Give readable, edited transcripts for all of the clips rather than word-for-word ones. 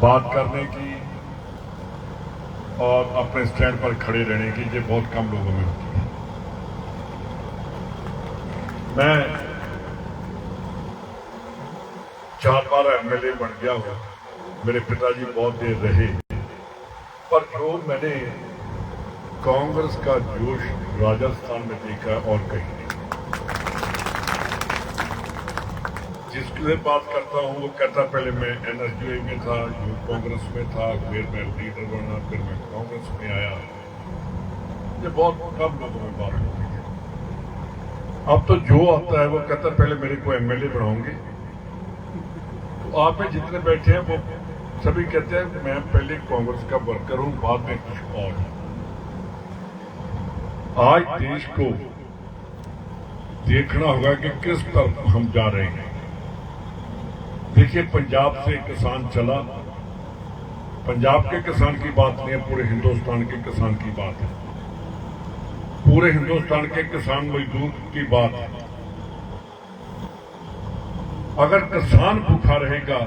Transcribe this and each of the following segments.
बात करने की और अपने स्टैंड पर खड़े रहने की ये बहुत कम लोगों में होती है। मैं 4 बार एमएलए बन गया हूं, मेरे पिताजी बहुत देर रहे, पर जो मैंने कांग्रेस का जोश राजस्थान में देखा और कहीं नहीं। जिससे बात करता हूं वो कहता पहले मैं एनएसयूआई में था, यूथ कांग्रेस में था, फिर मैं लीडर बना, फिर मैं कांग्रेस में आया। ये बहुत कम लोगों में बात होती है। अब तो जो आता है वो कहता पहले मेरे को एमएलए बनाओगे। तो आप में जितने बैठे हैं वो सभी कहते हैं मैं पहले कांग्रेस का वर्कर हूं, बाद में कुछ और। आज देश को देखना होगा कि किस तरफ हम जा रहे हैं। देखिए, पंजाब से किसान चला, पंजाब के किसान की बात नहीं है, पूरे हिंदुस्तान के किसान की बात है, पूरे हिंदुस्तान के किसान मजदूर की बात है। अगर किसान भूखा रहेगा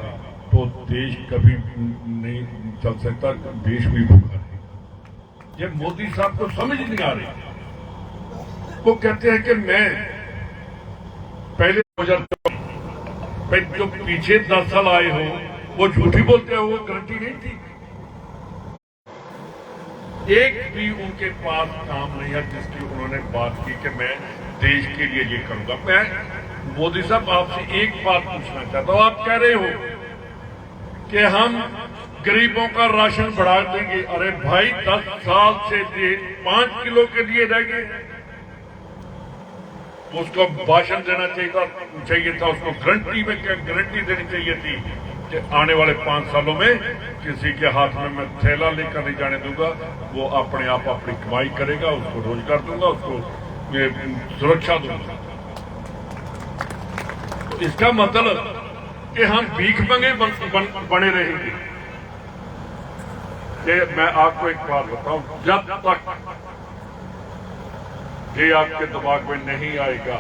तो देश कभी नहीं चल सकता, देश भी भूखा रहेगा। ये मोदी साहब को समझ नहीं आ रही। वो कहते हैं कि मैं पहले 2014 जो पीछे 10 साल आए हो वो झूठी बोलते हो, वो गारंटी नहीं थी। एक भी उनके पास काम नहीं है जिसकी उन्होंने बात की कि मैं देश के लिए ये करूंगा। मैं मोदी साहब आपसे एक बात पूछना चाहता हूं। आप कह रहे हो कि हम गरीबों का राशन बढ़ा देंगे। अरे भाई, 10 साल से 5 किलो के लिए रह गए। उसको भाषण देना चाहिए था, उसको गारंटी में क्या गारंटी देनी चाहिए थी कि आने वाले 5 सालों में किसी के हाथ में मैं थैला लेकर नहीं जाने दूंगा। वो अपने आप अपनी कमाई करेगा, उसको रोजगार दूंगा, उसको सुरक्षा दूंगा। तो इसका मतलब कि हम भीख मंगे बने रहेंगे। कि मैं आपको एक बात बताऊं, जब तक ये आपके दिमाग में नहीं आएगा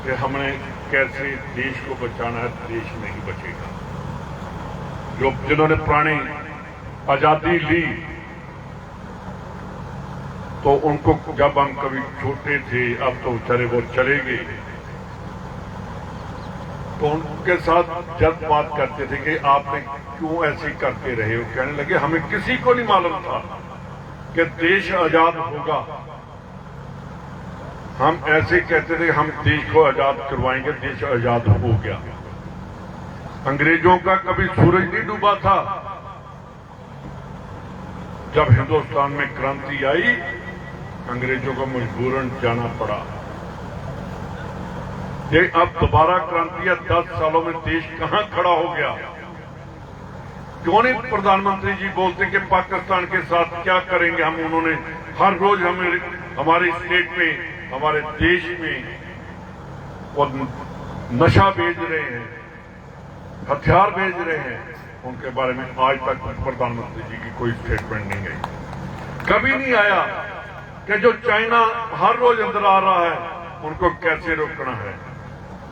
कि हमने कैसे देश को बचाना है, देश नहीं बचेगा। जिन्होंने पुरानी आजादी ली तो उनको जब हम कभी छोटे थे, अब तो बेचारे वो चले गए, तो उनके साथ जब बात करते थे कि आपने क्यों ऐसे करते रहे हो, कहने लगे हमें किसी को नहीं मालूम था कि देश आजाद होगा। हम ऐसे कहते थे हम देश को आजाद करवाएंगे, देश आजाद हो गया। अंग्रेजों का कभी सूरज नहीं डूबा था। जब हिंदुस्तान में क्रांति आई, अंग्रेजों को मजबूरन जाना पड़ा। ये अब दोबारा क्रांति है, 10 सालों में देश कहां खड़ा हो गया। क्यों नहीं प्रधानमंत्री जी बोलते कि पाकिस्तान के साथ क्या करेंगे हम। उन्होंने हर रोज हमारे स्टेट में, हमारे देश में वो नशा भेज रहे हैं, हथियार भेज रहे हैं। उनके बारे में आज तक प्रधानमंत्री जी की कोई स्टेटमेंट नहीं आई। कभी नहीं आया कि जो चाइना हर रोज अंदर आ रहा है उनको कैसे रोकना है।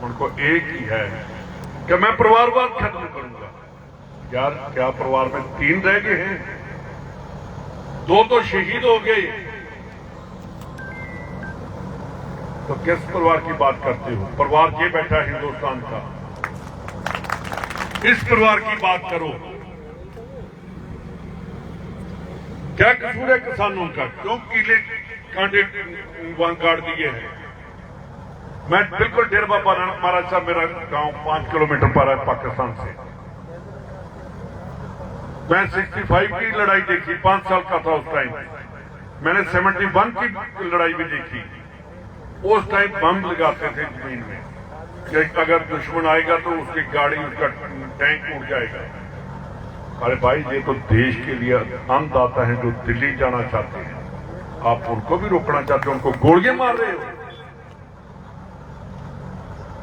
उनको एक ही है कि मैं परिवारवाद खत्म करूंगा। यार, क्या परिवार में 3 रह गए हैं? 2 तो शहीद हो गए, तो किस परिवार की बात करते हो? परिवार ये बैठा है हिंदुस्तान का, इस परिवार की बात करो। क्या कसूर है किसानों का? क्यों कीले कांटे वहां गाड़ दिए हैं? मैं बिल्कुल डेरा बाबा नानक महाराज साहब, मेरा गांव 5 किलोमीटर पर है पाकिस्तान से। मैं 65 की लड़ाई देखी, 5 साल का था उस टाइम। मैंने 71 की लड़ाई भी देखी। उस टाइम बम लगाते थे जमीन में कि अगर दुश्मन आएगा तो उसकी गाड़ी, उसका टैंक उड़ जाएगा। अरे भाई, ये तो देश के लिए अन्नदाता हैं जो दिल्ली जाना चाहते हैं। आप उनको भी रोकना चाहते हो, उनको गोलियां मार रहे हो।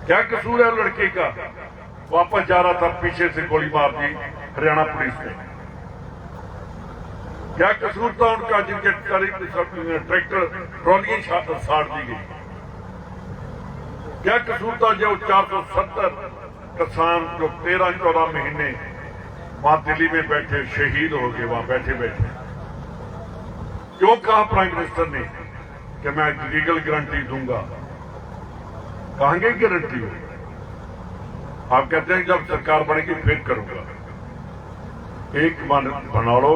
क्या कसूर है लड़के का? वापस जा रहा था, पीछे से गोली मार दी हरियाणा पुलिस ने। क्या कसूर था उनका जिनके ट्रैक्टर ट्रॉलियां साड़ दी गई? क्या कसूर था जो 470 किसान जो 13-14 महीने वहां दिल्ली में बैठे शहीद हो गए, वहां बैठे बैठे। क्यों कहा प्राइम मिनिस्टर ने कि मैं लीगल गारंटी दूंगा? कहांगे गारंटी हो? आप कहते हैं जब सरकार बनेगी फिर करूंगा। एक मन बना लो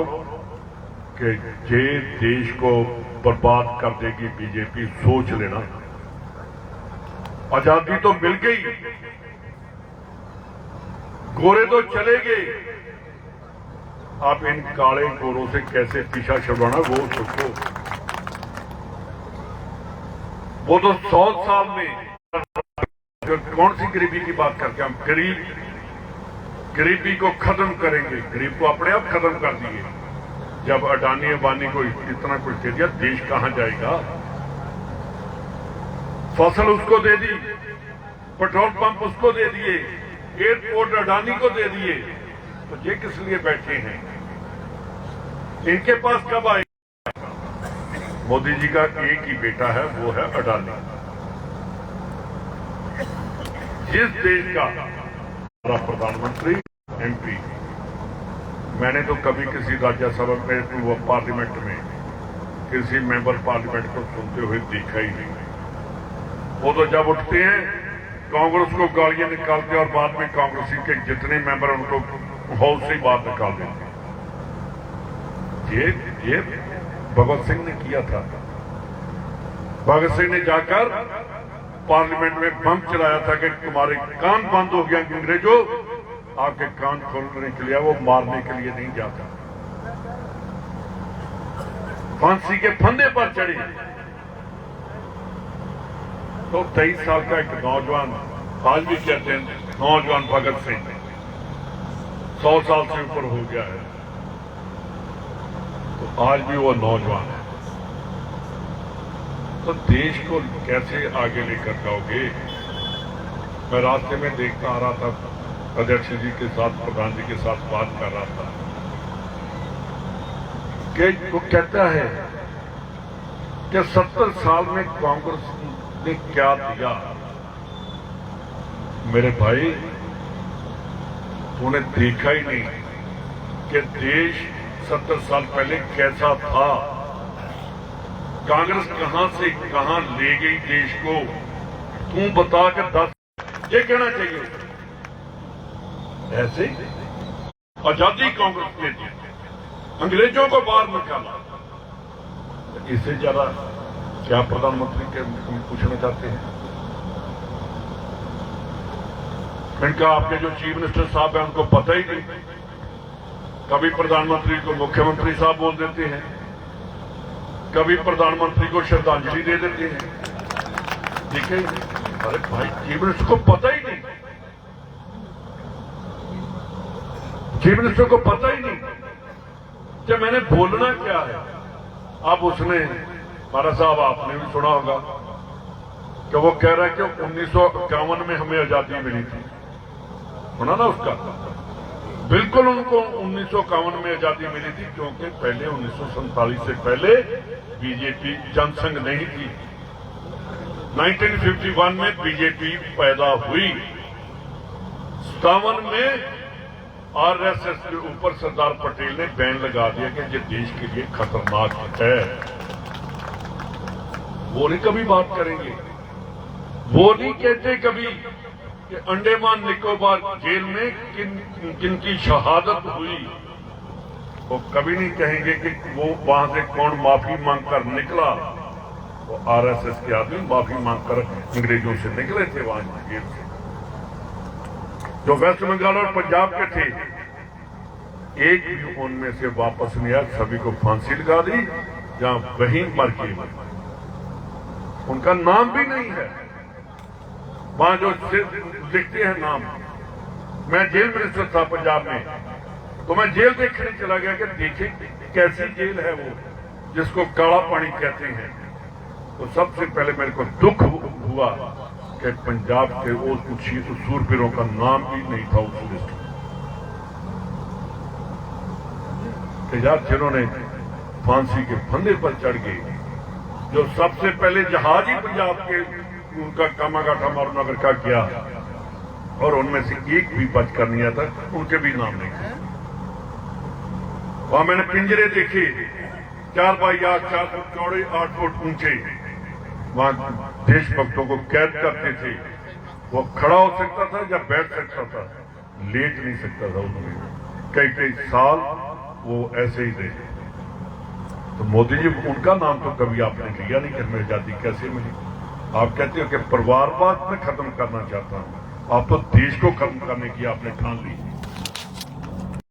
कि ये देश को बर्बाद कर देगी बीजेपी, सोच लेना। आजादी तो मिल गई, गोरे तो चले गए, आप इन काले गोरों से कैसे पीछा छुड़वाना वो सोचो। वो तो 100 साल में कौन सी गरीबी की बात करके हम गरीबी को खत्म करेंगे? गरीब को अपने आप खत्म कर दिए। जब अडानी अंबानी को इतना कुछ दे दिया, देश कहां जाएगा? फसल उसको दे दी, पेट्रोल पंप उसको दे दिए, एयरपोर्ट अडानी को दे दिए, तो ये किस लिए बैठे हैं? इनके पास कब आएगा? मोदी जी का एक ही बेटा है, वो है अडानी। जिस देश का प्रधानमंत्री एमपी, मैंने तो कभी किसी राज्यसभा में वो पार्लियामेंट में किसी मेंबर पार्लियामेंट को सुनते हुए देखा ही नहीं। वो तो जब उठते हैं कांग्रेस को गालियां निकालते और बाद में कांग्रेसी के जितने मेंबर उनको हाउस से बाहर निकाल देते। ये भगत सिंह ने किया था। भगत सिंह ने जाकर पार्लियामेंट में बम चलाया था कि तुम्हारे कान बंद हो गया अंग्रेजों, आपके कान खोलने के लिए, वो मारने के लिए नहीं जाता। फांसी के फंदे पर चढ़े तो 23 साल का एक नौजवान, आज भी कहते हैं नौजवान भगत सिंह, 100 साल से ऊपर हो गया है, तो आज भी वो नौजवान है। तो देश को कैसे आगे लेकर जाओगे? मैं रास्ते में देखता आ रहा था, अध्यक्ष जी के साथ, प्रधान जी के साथ बात कर रहा था कि वो कहता है कि 70 साल में कांग्रेस ने क्या दिया। मेरे भाई, तूने देखा ही नहीं कि देश 70 साल पहले कैसा था। कांग्रेस कहां से कहां ले गई देश को, तू बता के 10। ये कहना चाहिए ऐसे आजादी कांग्रेस ने दी, अंग्रेजों को बाहर निकाला। इससे ज्यादा क्या प्रधानमंत्री के पूछना चाहते हैं? इनका आपके जो चीफ मिनिस्टर साहब हैं उनको पता ही नहीं। कभी प्रधानमंत्री को मुख्यमंत्री साहब बोल देते हैं, कभी प्रधानमंत्री को श्रद्धांजलि दे देते हैं। ठीक है, अरे भाई चीफ मिनिस्टर को पता ही नहीं, चीफ मिनिस्टर को पता ही नहीं कि मैंने बोलना क्या है। अब उसने, महाराज साहब आपने भी सुना होगा कि वो कह रहा है कि 1951 में हमें आजादी मिली थी। सुना ना उसका? बिल्कुल उनको 1951 में आजादी मिली थी, क्योंकि पहले 1947 से पहले बीजेपी जनसंघ नहीं थी। 1951 में बीजेपी पैदा हुई, 57 में आरएसएस के ऊपर सरदार पटेल ने बैन लगा दिया कि ये देश के लिए खतरनाक है। वो नहीं कभी बात करेंगे, वो नहीं कहते कभी कि अंडमान निकोबार जेल में किन की शहादत हुई। वो कभी नहीं कहेंगे कि वो वहां से कौन माफी मांगकर निकला। वो आरएसएस के आदमी माफी मांगकर अंग्रेजों से निकले थे वहां जेल से। जो वेस्ट बंगाल और पंजाब के थे, एक भी उनमें से वापस नहीं आया, सभी को फांसी लगा दी, जहां वहीं मर गए। उनका नाम भी नहीं है वहां जो लिखते हैं नाम। मैं जेल मिनिस्टर था पंजाब में, तो मैं जेल देखने चला गया कि देखे कैसी जेल है वो, जिसको काला पानी कहते हैं। तो सबसे पहले मेरे को दुख हुआ कि पंजाब के वो कुछ सूरबीरों का नाम भी नहीं था उस लिस्ट में, कि यार जिन्होंने फांसी के फंदे पर चढ़ गए, जो सबसे पहले जहाज ही पंजाब के उनका कामागाठा मारूनगर का किया, और उनमें से एक भी बचकर नहीं आता, उनके भी नाम नहीं थे। वहां मैंने पिंजरे देखे 4 बाई 8, 4 फुट चौड़े, 8 फुट ऊंचे। वहां देशभक्तों को कैद करते थे। वो खड़ा हो सकता था या बैठ सकता था, लेट नहीं सकता था। उन्होंने कई कई साल वो ऐसे ही रहे। तो मोदी जी, उनका नाम तो कभी आपने लिया नहीं कि हमें आजादी कैसे मिली। आप कहते हो कि परिवारवाद में खत्म करना चाहता हूं, आप तो देश को खत्म करने की आपने ठान ली।